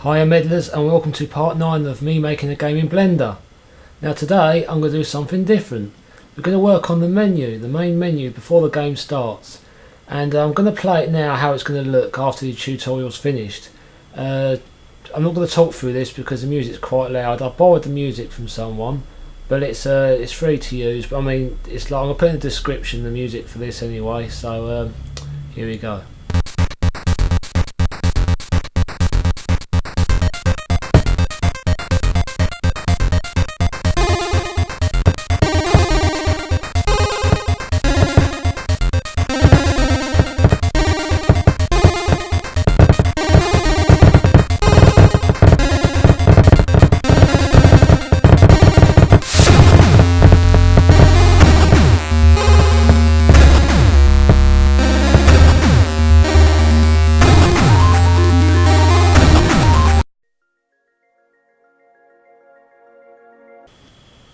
Hiya Meddlers, and welcome to part 9 of me making a game in Blender. Now today I'm going to do something different. We're going to work on the menu, the main menu, before the game starts. And I'm going to play it now how it's going to look after the tutorial's finished. I'm not going to talk through this because the music's quite loud. I've borrowed the music from someone, but it's free to use. But I mean, it's like I'm going to put in the description the music for this anyway. So here we go.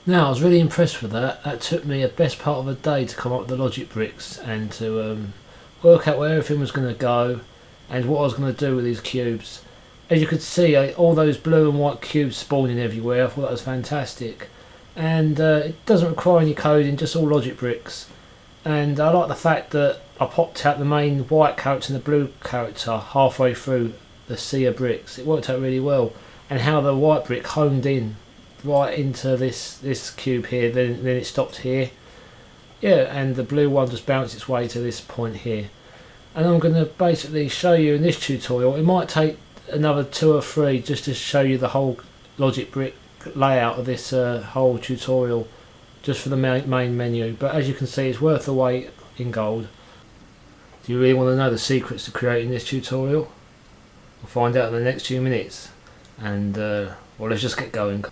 Now I was really impressed with that. That took me the best part of a day to come up with the logic bricks and to work out where everything was going to go and what I was going to do with these cubes. As you could see, all those blue and white cubes spawning everywhere. I thought that was fantastic, and it doesn't require any coding, just all logic bricks. And I like the fact that I popped out the main white character and the blue character halfway through the sea of bricks. It worked out really well, and how the white brick homed in right into this cube here, then it stopped here, and the blue one just bounced its way to this point here. And I'm going to basically show you in this tutorial. It might take another 2 or 3 just to show you the whole logic brick layout of this whole tutorial just for the main menu, but as you can see it's worth the wait in gold. Do you really want to know the secrets to creating this tutorial? We'll find out in the next few minutes, and well, let's just get going.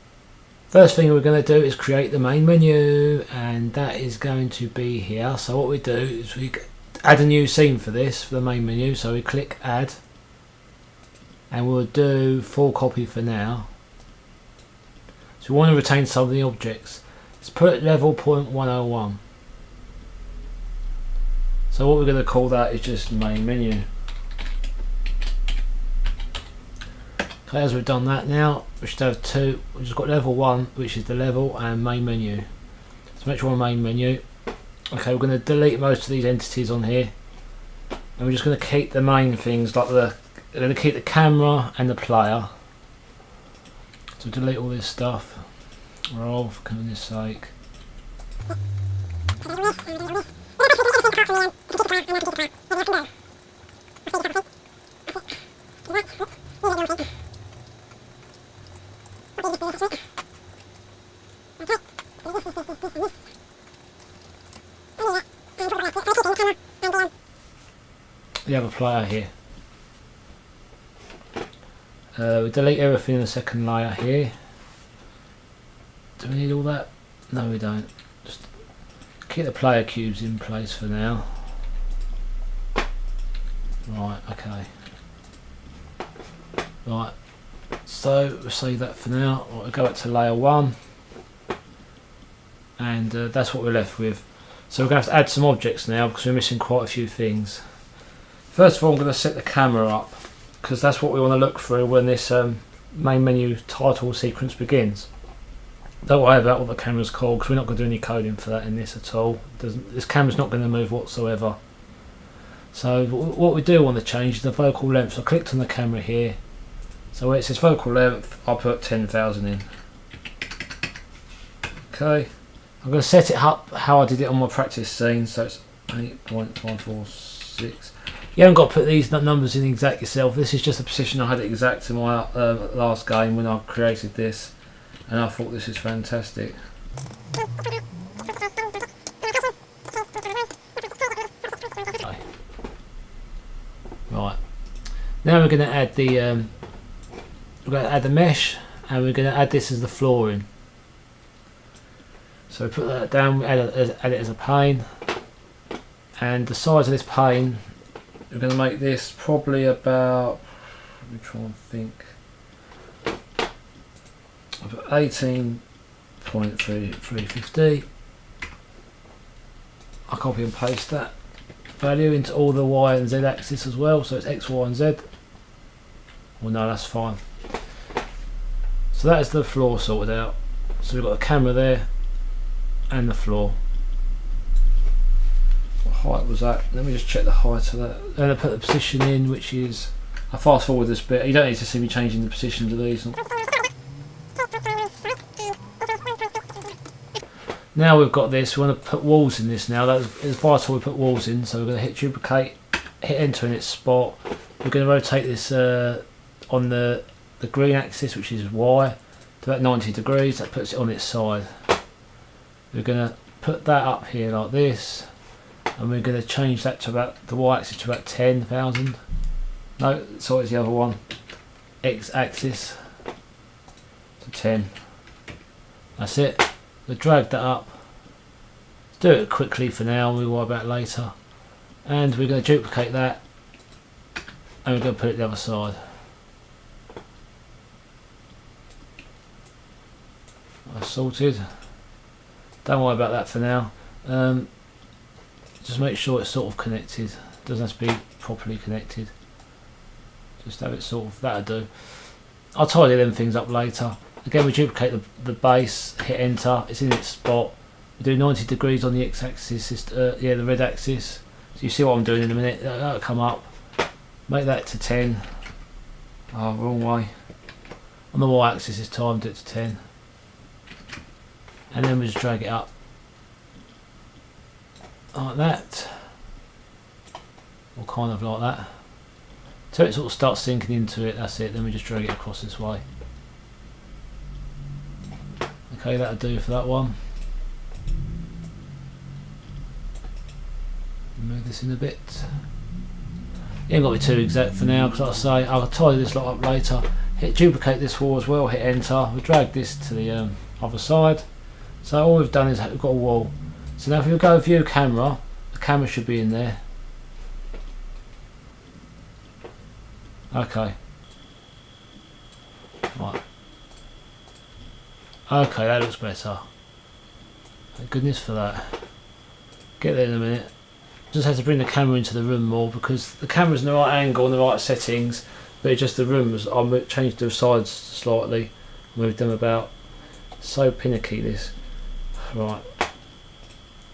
First thing we're going to do is create the main menu, and that is going to be here. So what we do is we add a new scene for this, for the main menu. So we click add, and we'll do full copy for now. So we want to retain some of the objects. Let's put it level 0.101. So what we're going to call that is just main menu. Okay, as we've done that now, we should have 2. We've just got level 1, which is the level, and main menu. So make sure we're main menu. Okay, we're going to delete most of these entities on here, and we're just going to keep the main things, like we're going to keep the camera and the player. So delete all this stuff. Roll, for goodness sake. The other player here. We delete everything in the second layer here. Do we need all that? No, we don't. Just keep the player cubes in place for now. Right, okay. Right, so we'll save that for now. We'll go back to layer 1, and that's what we're left with. So we're going to have to add some objects now because we're missing quite a few things. First of all, I'm going to set the camera up because that's what we want to look through when this main menu title sequence begins. Don't worry about what the camera's called because we're not going to do any coding for that in this at all. This camera's not going to move whatsoever. So what we do want to change is the vocal length. So I clicked on the camera here. So where it says vocal length, I'll put 10,000 in. Okay. I'm going to set it up how I did it on my practice scene. So it's 8.546. You haven't got to put these numbers in exact yourself. This is just a position I had it exact in my last game when I created this, and I thought this is fantastic. Okay. Right. Now we're going to add the mesh, and we're going to add this as the flooring. So we put that down, add it as a pane, and the size of this pane, we're going to make this probably about, let me try and think, about 18.350. I copy and paste that value into all the Y and Z axis as well, so it's X, Y and Z. Well, no, that's fine. So that is the floor sorted out. So we've got the camera there and the floor. What height was that? Let me just check the height of that. Then I put the position in, which is, I fast forward this bit. You don't need to see me changing the positions of these. Now we've got this, we want to put walls in this now. It's vital we put walls in, so we're going to hit duplicate, hit enter in its spot. We're going to rotate this on the green axis, which is Y, to about 90 degrees. That puts it on its side. We're going to put that up here like this, and we're going to change that to about the Y axis to about 10,000. No, so it's the other one. X axis to 10. That's it. We drag that up. Do it quickly for now, we'll worry about it later. And we're going to duplicate that, and we're going to put it the other side. That's sorted. Don't worry about that for now. Just make sure it's sort of connected. Doesn't have to be properly connected. Just have it sort of, that'll do. I'll tidy them things up later. Again, we duplicate the base, hit enter, it's in its spot. We do 90 degrees on the x-axis, yeah, the red axis. So you see what I'm doing in a minute. That'll come up. Make that to 10. Oh, wrong way. On the y-axis this time, do it to 10. And then we just drag it up. Like that. Or kind of like that. So it sort of starts sinking into it, that's it. Then we just drag it across this way. Okay, that'll do for that one. Move this in a bit. You ain't got to be too exact for now, because like I say, I'll tidy this lot up later. Hit duplicate this wall as well, hit enter. We drag this to the other side. So all we've done is we've got a wall. So now if we go view camera, the camera should be in there. Okay. Right. Okay, that looks better. Thank goodness for that. Get there in a minute. Just have to bring the camera into the room more, because the camera's in the right angle and the right settings, but it's just the rooms. I'll change the sides slightly, move them about. So pinicky this. Right.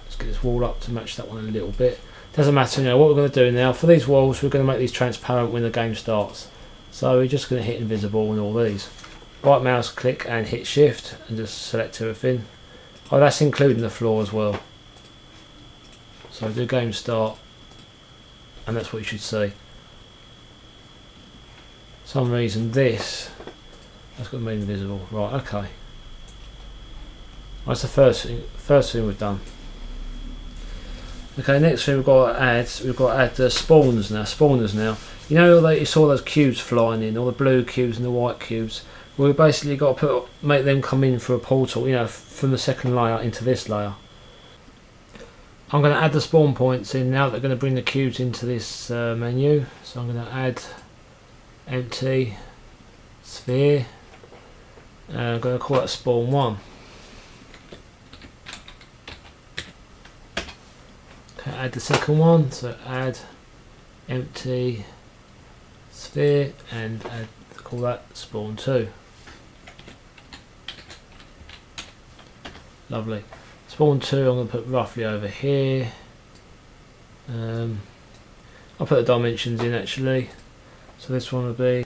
Let's get this wall up to match that one a little bit. Doesn't matter, you know what we're going to do now. For these walls, we're going to make these transparent when the game starts. So we're just going to hit invisible on all these. Right mouse click and hit shift and just select everything. Oh, that's including the floor as well. So do game start, and that's what you should see. For some reason that's got to be invisible. Right, okay. That's the first thing we've done. Okay, next thing we've got to add the spawners now. You know that you saw those cubes flying in, all the blue cubes and the white cubes. Well, we basically got to make them come in through a portal, you know, from the second layer into this layer. I'm going to add the spawn points in now. They're going to bring the cubes into this menu. So I'm going to add empty sphere. And I'm going to call that spawn 1. Okay, add the second one. So add empty sphere and call that spawn 2. Lovely. Spawn 2 I'm going to put roughly over here. I'll put the dimensions in actually. So this one will be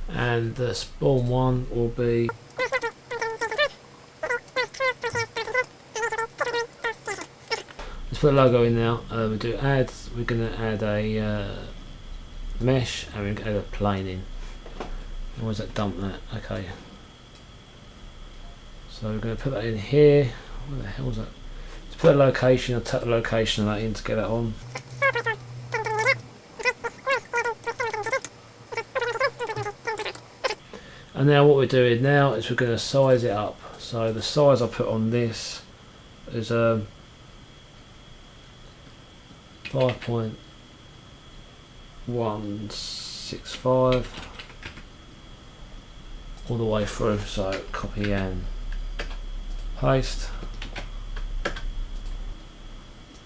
and the spawn 1 will be let's put a logo in now. We do add, we're going to add a mesh and we're going to add a plane in. And where's that dump that? Okay. So we're going to put that in here. Where the hell was that? Let's put a location, I'll tuck the location of that in to get that on. And now what we're doing now is we're going to size it up. So the size I put on this is 5.165 all the way through. So copy and paste.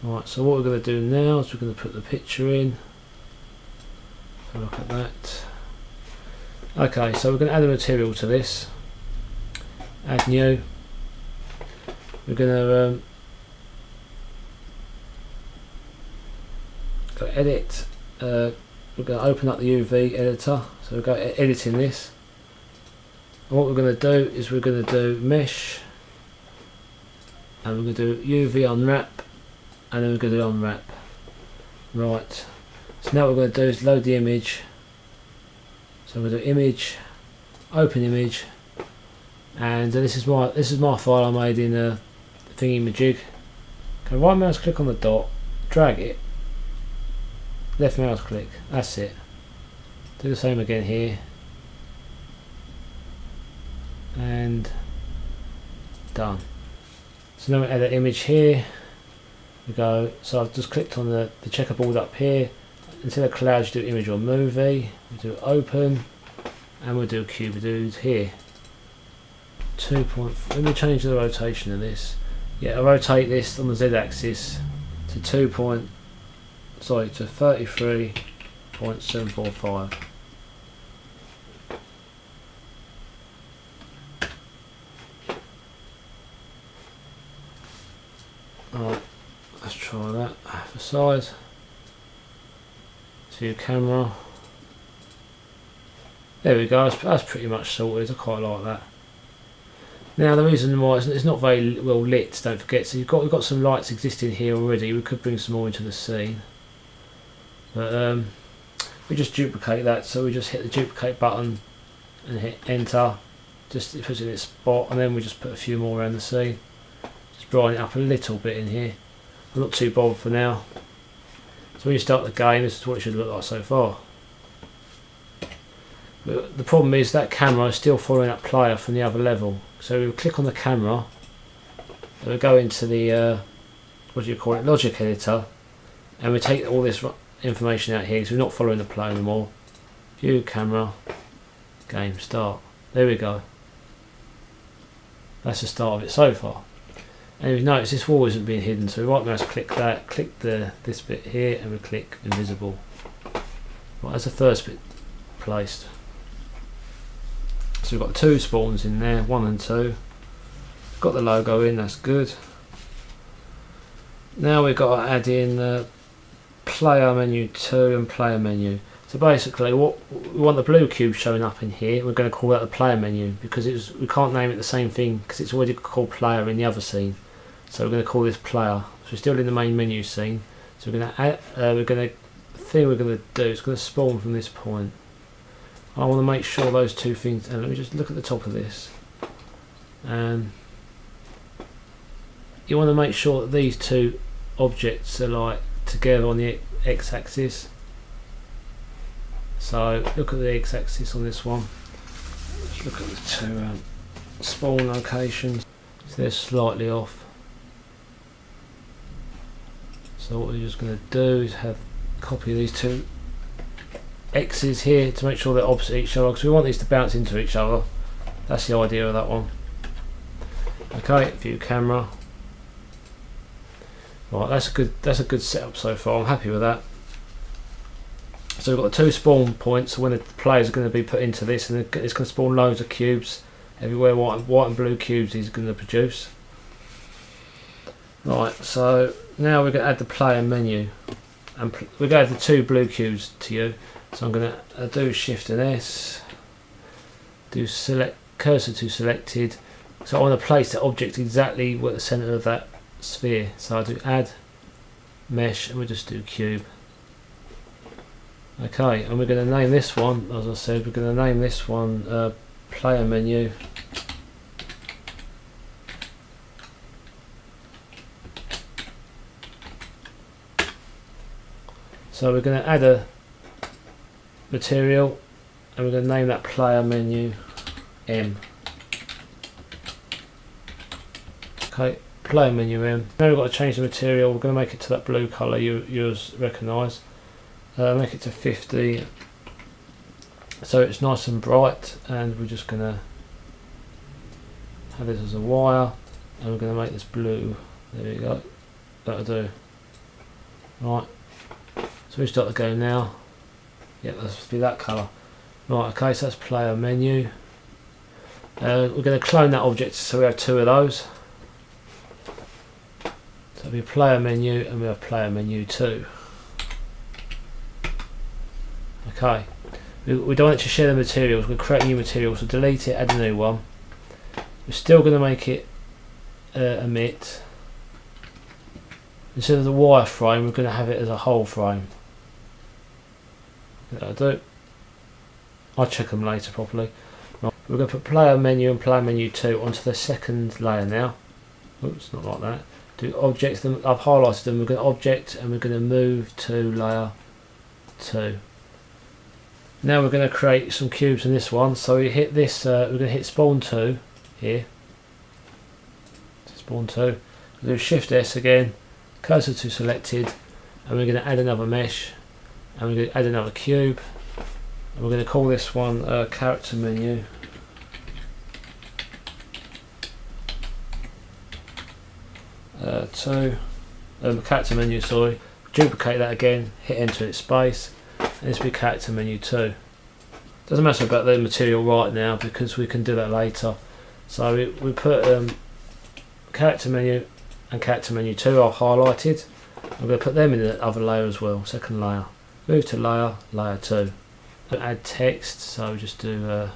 Alright, so what we're going to do now is we're going to put the picture in. So look at that. Okay, so we're going to add a material to this. Add new. We're going to go edit. We're going to open up the UV editor. So we'll go editing this. And what we're going to do is we're going to do mesh. And we're going to do UV unwrap. And then we're going to do unwrap. Right. So now what we're going to do is load the image. So we're going to do image, open image, and this is my file I made in a thingy-majig. Okay, right mouse click on the dot, drag it, left mouse click, that's it. Do the same again here, and done. So now we add an image here. We go. So I've just clicked on the checkerboard up here. Instead of clouds, you do image or movie. We do open, and we'll do Cuberdude here. 2. Let me change the rotation of this. Yeah, I rotate this on the Z-axis to 33.745. Alright, let's try that for size. To your camera. There we go, that's pretty much sorted. I quite like that. Now the reason why it's not very well lit, don't forget, so we've got some lights existing here already. We could bring some more into the scene, but we just duplicate that. So we just hit the duplicate button and hit enter. Just it puts it in its spot, and then we just put a few more around the scene. Just brighten it up a little bit in here. I'm not too bothered for now. So when you start the game, this is what it should look like so far. But the problem is that camera is still following that player from the other level. So we'll click on the camera, and we'll go into the logic editor, and we take all this information out here because we're not following the player anymore. View camera, game start. There we go. That's the start of it so far. And you've noticed this wall isn't being hidden, so we right mouse click that, click this bit here, and we click invisible. Right, that's the first bit placed. So we've got 2 spawns in there, 1 and 2. Got the logo in, that's good. Now we've got to add in player menu 2 and player menu. So basically, we want the blue cube showing up in here. We're going to call that the player menu because we can't name it the same thing because it's already called player in the other scene. So we're going to call this player. So we're still in the main menu scene. So we're going to add. The thing we're going to do is going to spawn from this point. I want to make sure those two things. And let me just look at the top of this. And you want to make sure that these two objects are like together on the x-axis. So look at the x-axis on this one. Let's look at the two spawn locations. So they're slightly off. So what we're just going to do is copy these two x's here to make sure they're opposite each other because we want these to bounce into each other. That's the idea of that one. Okay, view camera. Right, that's a good setup so far. I'm happy with that. So we've got 2 spawn points. So when the players are going to be put into this, and it's going to spawn loads of cubes everywhere. White and blue cubes he's going to produce. Right. So now we're going to add the player menu, and we're going to add the 2 blue cubes to you. So I'm going to do Shift and S. Do select cursor to selected. So I want to place the object exactly at the centre of that sphere. So I do add mesh, and we'll just do cube. Okay, and we're going to name this one, as I said, we're going to name this one player menu. So we're going to add a material, and we're going to name that player menu M. Okay, player menu M. Now we've got to change the material. We're going to make it to that blue colour yours recognise. Make it to 50 so it's nice and bright, and we're just going to have this as a wire, and we're going to make this blue. There we go, that'll do. Right, so we start the game now. Yeah, that's supposed to be that colour. Right, okay, so that's player menu. We're going to clone that object so we have two of those. So it'll be player menu and we have player menu 2. Okay, we don't want to share the materials, we're going to create new materials, so delete it, add a new one. We're still going to make it emit. Instead of the wireframe, we're going to have it as a whole frame. That'll do. I'll check them later properly. Right. We're going to put player menu and player menu 2 onto the second layer now. Oops, not like that. Do objects, I've highlighted them, we're going to object and we're going to move to layer 2. Now we're going to create some cubes in this one, so we hit this, we're going to hit spawn 2 here. Spawn 2. We'll do Shift S again, cursor to selected, and we're going to add another mesh, and we're going to add another cube, and we're going to call this one character menu. Character menu, sorry. Duplicate that again, hit enter its space, and this will be character menu 2. Doesn't matter about the material right now because we can do that later. So we put character menu and character menu 2 are highlighted. I'm going to put them in the other layer as well, second layer. Move to layer 2. Add text, so we just do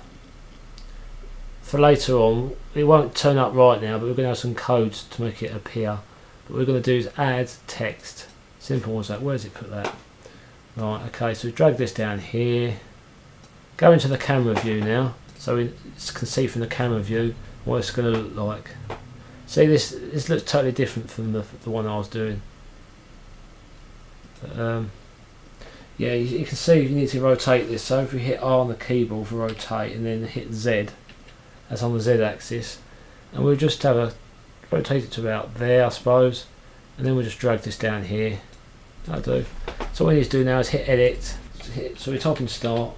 for later on. It won't turn up right now, but we're going to have some codes to make it appear. What we're going to do is add text. Simple as that. Where does it put that? Right, okay, so we drag this down here. Go into the camera view now, so we can see from the camera view what it's going to look like. See, this looks totally different from the one I was doing. But, yeah, you can see you need to rotate this. So if we hit R on the keyboard for rotate, and then hit Z, that's on the Z axis, and we'll just have a rotate it to about there, I suppose, and then we'll just drag this down here. That'll do. So what we need to do now is hit edit. So we type in start.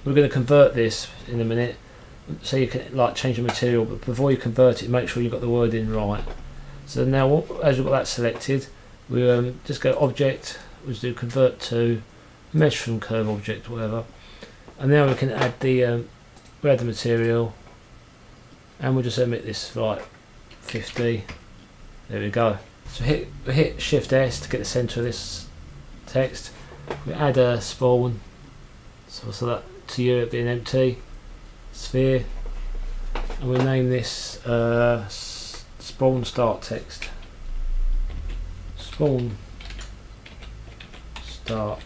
We're going to convert this in a minute, so you can like change the material, but before you convert it, make sure you've got the word in right. So now, as we've got that selected, we just go object, we'll just do convert to mesh from curve object, whatever, and now we can add the we add the material, and we'll just emit this like 50. There we go. So hit Shift S to get the center of this text. We add a spawn, so that to you it'd be an empty sphere, and we name this spawn start text. Spawn start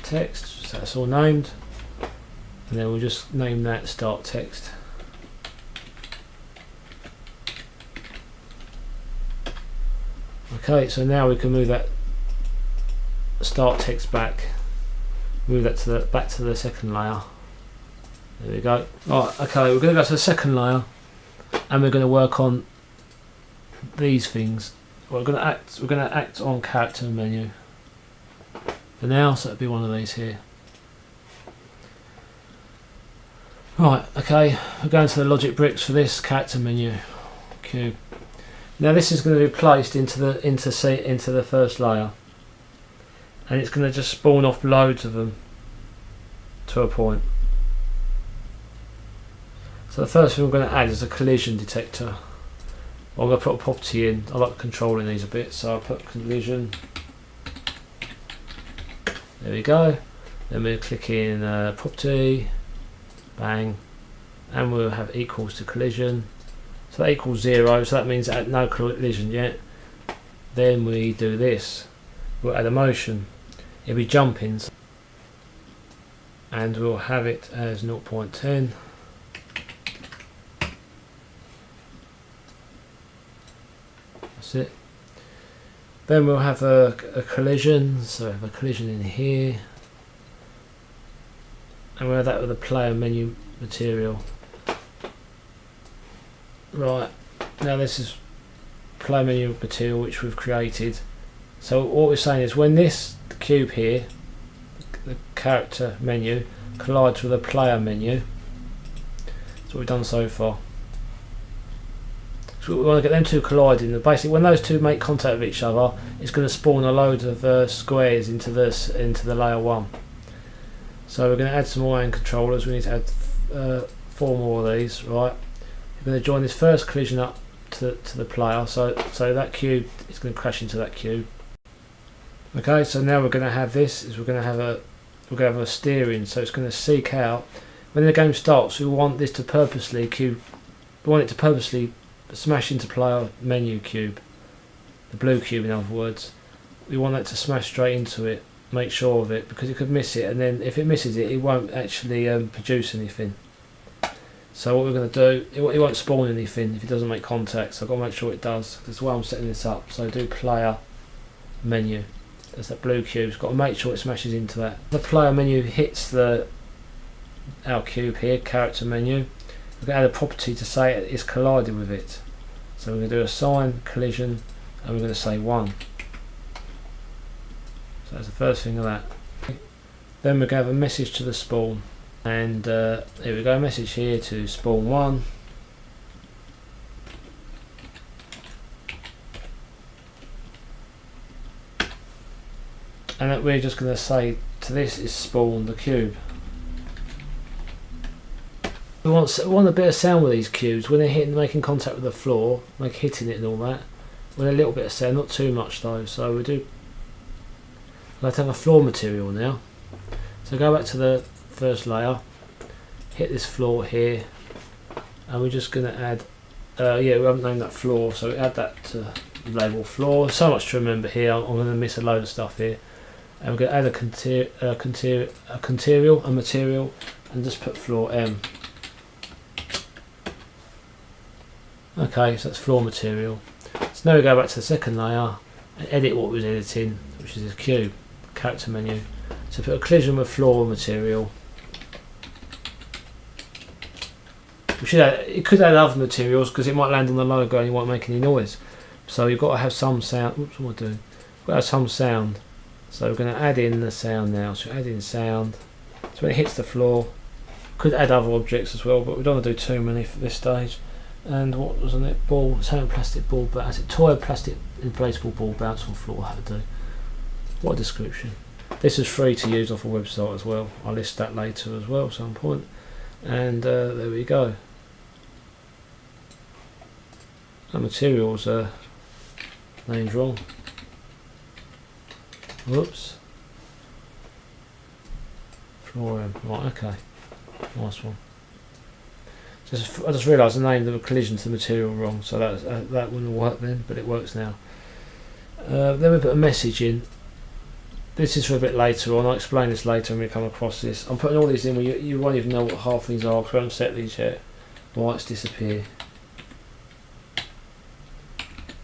text, so that's all named, and then we'll just name that start text. Okay, so now we can move that start text back, move that to back to the second layer. There we go. Right, okay, we're going to go to the second layer, and we're going to work on these things. We're going to act on character menu for now, so it'll be one of these here. Right, okay, we're going to the logic bricks for this character menu cube. Now this is going to be placed into the first layer, and it's going to just spawn off loads of them to a point. So the first thing we're going to add is a collision detector. I'm going to put a property in. I like controlling these a bit, so I'll put collision. There we go. Then we'll click in property, bang, and we'll have equals to collision. So that equals 0, so that means no collision yet. Then we do this. We'll add a motion. It'll be jumping, and we'll have it as 0.10. That's it. Then we'll have a collision, so we have a collision in here, and we'll have that with a player menu material. Right, now this is player menu material which we've created. So what we're saying is when this cube here, the character menu, collides with a player menu, that's what we've done so far. So we want to get them two colliding. And basically, when those two make contact with each other, it's going to spawn a load of squares into the layer 1. So we're going to add some more hand controllers. We need to add 4 more of these. Right. We're going to join this first collision up to the player. So that cube is going to crash into that cube. Okay. So now we're going to have this. We're going to have a steering. So it's going to seek out when the game starts. We want this to purposely smash into player menu cube, the blue cube in other words. We want that to smash straight into it, make sure of it, because it could miss it, and then if it misses it, it won't actually produce anything. So what we're going to do, it won't spawn anything if it doesn't make contact, so I've got to make sure it does. That's why I'm setting this up. So do player menu, there's that blue cube, it's got to make sure it smashes into that. The player menu hits our cube here, character menu. We're going to add a property to say it's collided with it. So we're going to do assign collision and we're going to say 1. So that's the first thing of that. Then we're going to have a message to the spawn. And here we go, message here to spawn 1. And that we're just going to say to this is spawn the cube. We want a bit of sound with these cubes when they're making contact with the floor, like hitting it and all that. With a little bit of sound, not too much though. So we'll have to have a floor material now. So go back to the first layer, hit this floor here, and we're just going to add. We haven't named that floor, so we add that to label floor. So much to remember here. I'm going to miss a load of stuff here, and we're going to add a material, and just put floor M. Okay, so that's floor material. So now we go back to the second layer and edit what we was editing, which is this cube, character menu. So put a collision with floor material. It could add other materials because it might land on the logo and you won't make any noise. So you've got to have some sound. Oops, what am I doing? We've got to have some sound. So we're going to add in the sound now. So add in sound. So when it hits the floor, could add other objects as well, but we don't want to do too many for this stage. And what was on it? Ball, same plastic ball bounce. Toy plastic inflatable ball bounce on floor. How to do? What a description. This is free to use off a website as well. I'll list that later as well at some point. And there we go. The materials name's wrong. Whoops. Floor M. Right, okay. Nice one. I just realised the name of the collision to the material wrong, so that wouldn't work then, but it works now. Then we put a message in. This is for a bit later on. I'll explain this later when we come across this. I'm putting all these in where you won't even know what half these are because we haven't set these yet. Lights disappear.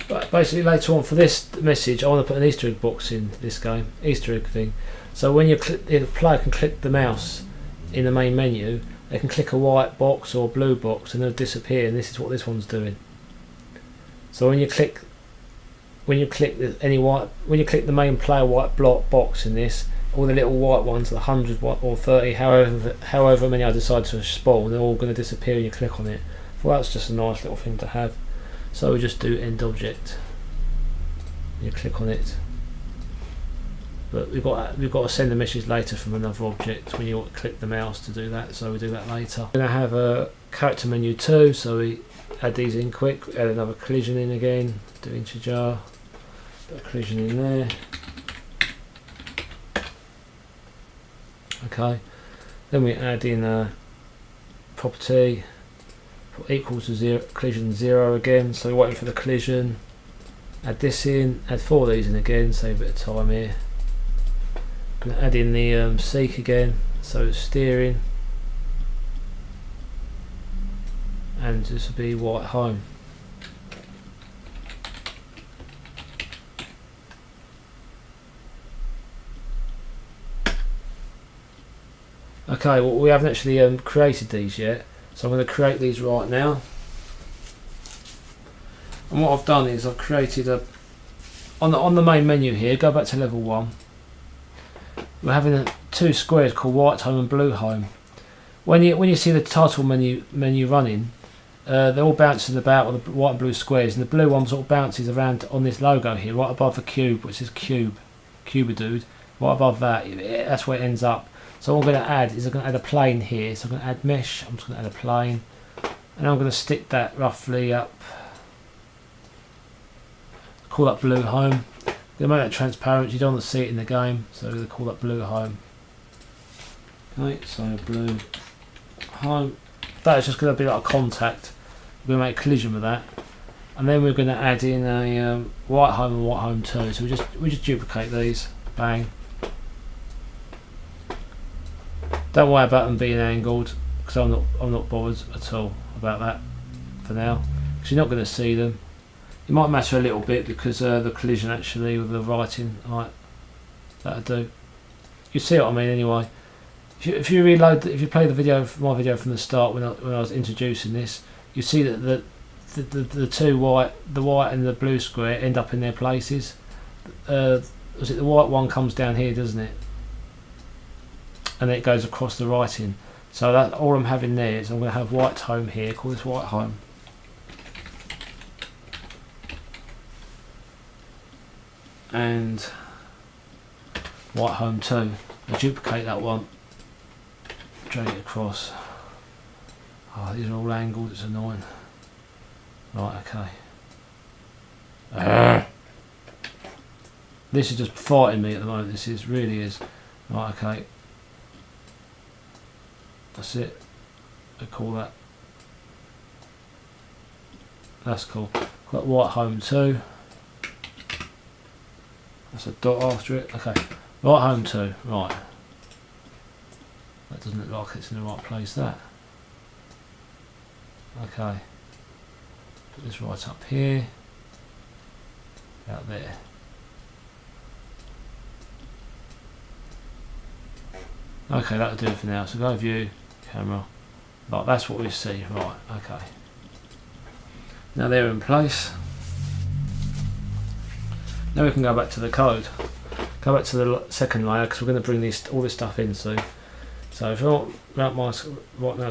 But basically later on for this message I want to put an Easter egg box in this game. Easter egg thing. So when the player can click the mouse in the main menu, they can click a white box or a blue box and they'll disappear, and this is what this one's doing. So when you click the main player white block box in this, all the little white ones, the 100 or 30, however many I decide to spawn, they're all going to disappear when you click on it. Well, that's just a nice little thing to have. So we just do end object. You click on it. But we've got to send a message later from another object when you click the mouse to do that, so we do that later. We're going to have a character menu too, so we add these in quick, add another collision in again, do integer, put a collision in there. Okay, then we add in a property, put equals to 0, collision 0 again, so we're waiting for the collision, add this in, add 4 of these in again, save a bit of time here. Going to add in the seek again, so it's steering, and this will be white home. Okay, well we haven't actually created these yet, so I'm going to create these right now. And what I've done is I've created on the main menu here. Go back to level 1. We're having 2 squares called white home and blue home. When you see the title menu running, they're all bouncing about on the white and blue squares, and the blue one sort of bounces around on this logo here, right above the cube, which says Cuberdude. Right above that, that's where it ends up. So what I'm going to add is I'm going to add a plane here. So I'm going to add mesh. I'm just going to add a plane, and I'm going to stick that roughly up. Call that blue home. I'm going to make that transparent. You don't want to see it in the game, so I'm going to call that blue home. Okay, so blue home. That is just going to be like a contact. We're going to make a collision with that, and then we're going to add in a white home and white home too. So we just duplicate these. Bang. Don't worry about them being angled, because I'm not bothered at all about that for now, because you're not going to see them. It might matter a little bit because the collision actually with the writing, like that'll do. You see what I mean anyway. If you reload, if you play the video, my video from the start when I was introducing this, you see that the two the white and the blue square end up in their places. Was it the white one comes down here, doesn't it? And then it goes across the writing. So that all I'm having there is I'm going to have white home here. Call this white home. And white home too. I duplicate that one. Drag it across. Oh, these are all angled. It's annoying. Right, okay. This is just fighting me at the moment. This really is. Right, okay. That's it. I call that. That's cool. Got white home too. That's a dot after it. Okay. White home too. Right. That doesn't look like it's in the right place. That. Okay. Put this right up here. Out there. Okay, that'll do it for now. So go view, camera. Right, that's what we see. Right, okay. Now they're in place. Now we can go back to the code. Go back to the second layer because we're going to bring all this stuff in soon. So if I want right mouse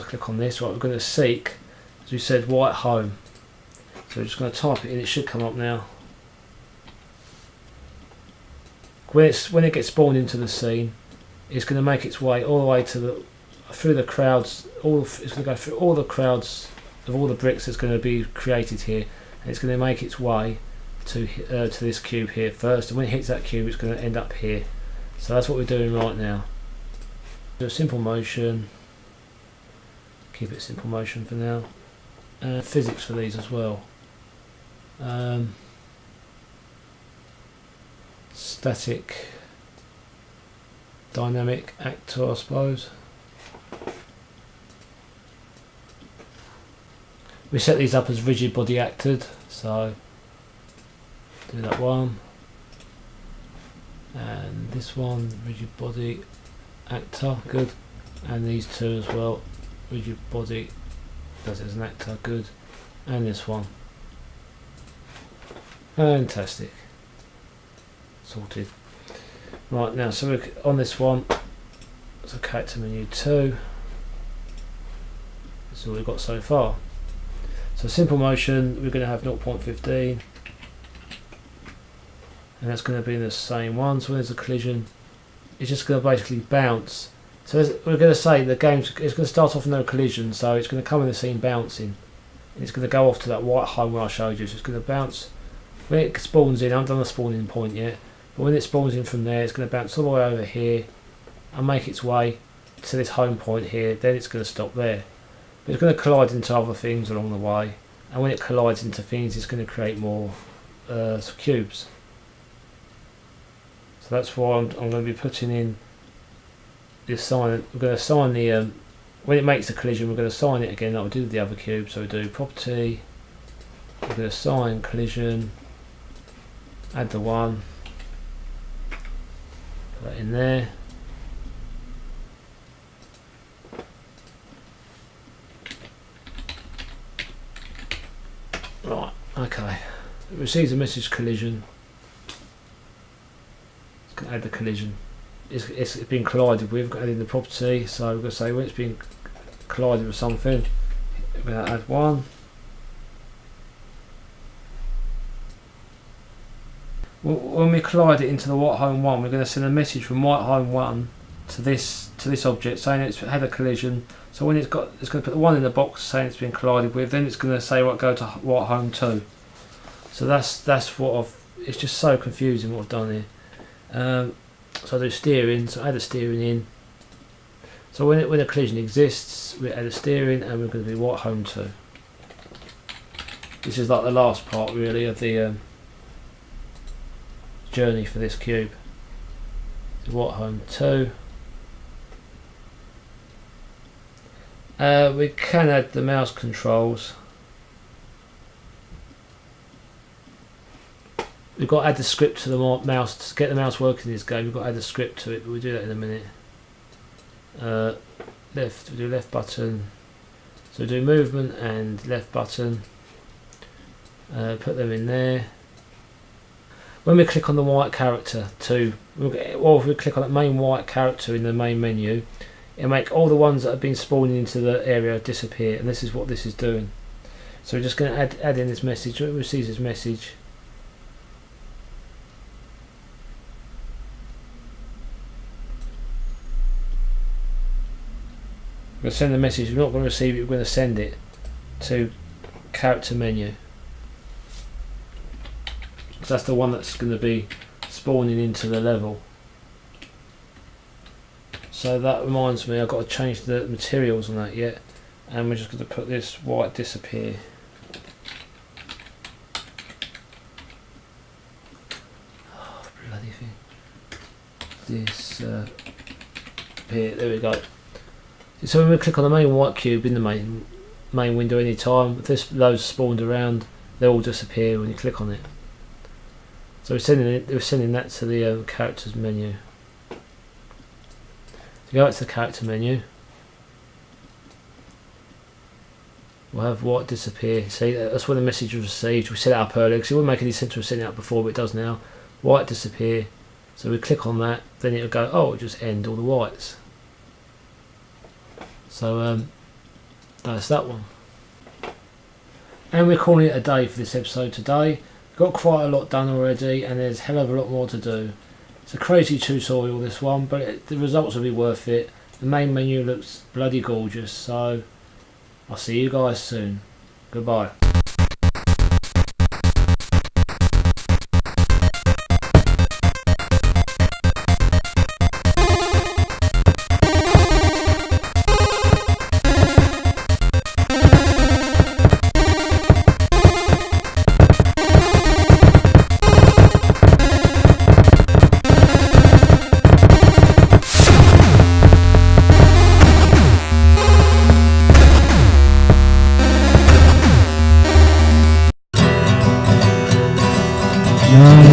click on this, right, we're going to seek, as we said, white home. So we're just going to type it in. It should come up now. When it gets spawned into the scene, it's going to make its way all the way to through the crowds. It's going to go through all the crowds of all the bricks that's going to be created here, and it's going to make its way to this cube here first. And when it hits that cube, it's going to end up here. So that's what we're doing right now. Do a simple motion. Keep it simple motion for now. Physics for these as well. Static. Dynamic actor, I suppose. We set these up as rigid body acted, so do that one, and this one rigid body actor, good, and these two as well, rigid body does it as an actor, good, and this one, fantastic, sorted. Right, now so we're on this one, so character menu 2, that's all we've got so far. So simple motion, we're going to have 0.15, and that's going to be the same one. So when there's a collision, it's just going to basically bounce. So we're going to say the game's it's going to start off with no collision, so it's going to come in the scene bouncing, and it's going to go off to that white home where I showed you. So it's going to bounce when it spawns in. I haven't done the spawning point yet, but when it spawns in from there, it's going to bounce all the way over here and make its way to this home point here. Then it's going to stop there. But it's going to collide into other things along the way, and when it collides into things, it's going to create more cubes. So that's why I'm going to be putting in this sign. We're going to assign the when it makes a collision, we're going to assign it again like we did with the other cube. So we do property. We're going to assign collision. Add the one. Put that in there. Right, okay. It receives a message collision. It's going to add the collision. It's been collided with, adding the property, so we're going to say when it's been collided with something, we're going to add one. When we collide it into the white home 1, we're going to send a message from white home 1 to this object saying it's had a collision. So when it's going to put the 1 in the box saying it's been collided with, then it's going to say, right, go to white home 2. So that's what it's just so confusing what I've done here. So I do steering, so add a steering in. So when a collision exists, we add a steering and we're going to be white home 2. This is like the last part really of the journey for this cube. So white home 2. We can add the mouse controls. We've got to add the script to the mouse to get the mouse working in this game. We've got to add a script to it, but we'll do that in a minute. Left, we do left button. So we do movement and left button. Put them in there. When we click on the white character or if we click on that main white character in the main menu, it'll make all the ones that have been spawning into the area disappear, and this is what this is doing. So we're just going to add in this message. It receives this message. We're going to send the message. We're not going to receive it, we're going to send it to character menu. So that's the one that's going to be spawning into the level. So that reminds me, I've got to change the materials on that yet, and we're just going to put this white disappear. Oh, bloody thing. Disappear. There we go. So when we click on the main white cube in the main window any time, if there's loads spawned around, they'll all disappear when you click on it. So we're sending that to the characters menu. To go back to the character menu, we'll have white disappear. See, that's when the message was received. We set it up earlier because it wouldn't make any sense to have set it up before, but it does now. White disappear. So we click on that, then it'll go, oh, it'll just end all the whites. So that's that one. And we're calling it a day for this episode today. Got quite a lot done already, and there's a hell of a lot more to do. It's a crazy tutorial, this one, but the results will be worth it. The main menu looks bloody gorgeous, so I'll see you guys soon. Goodbye. No.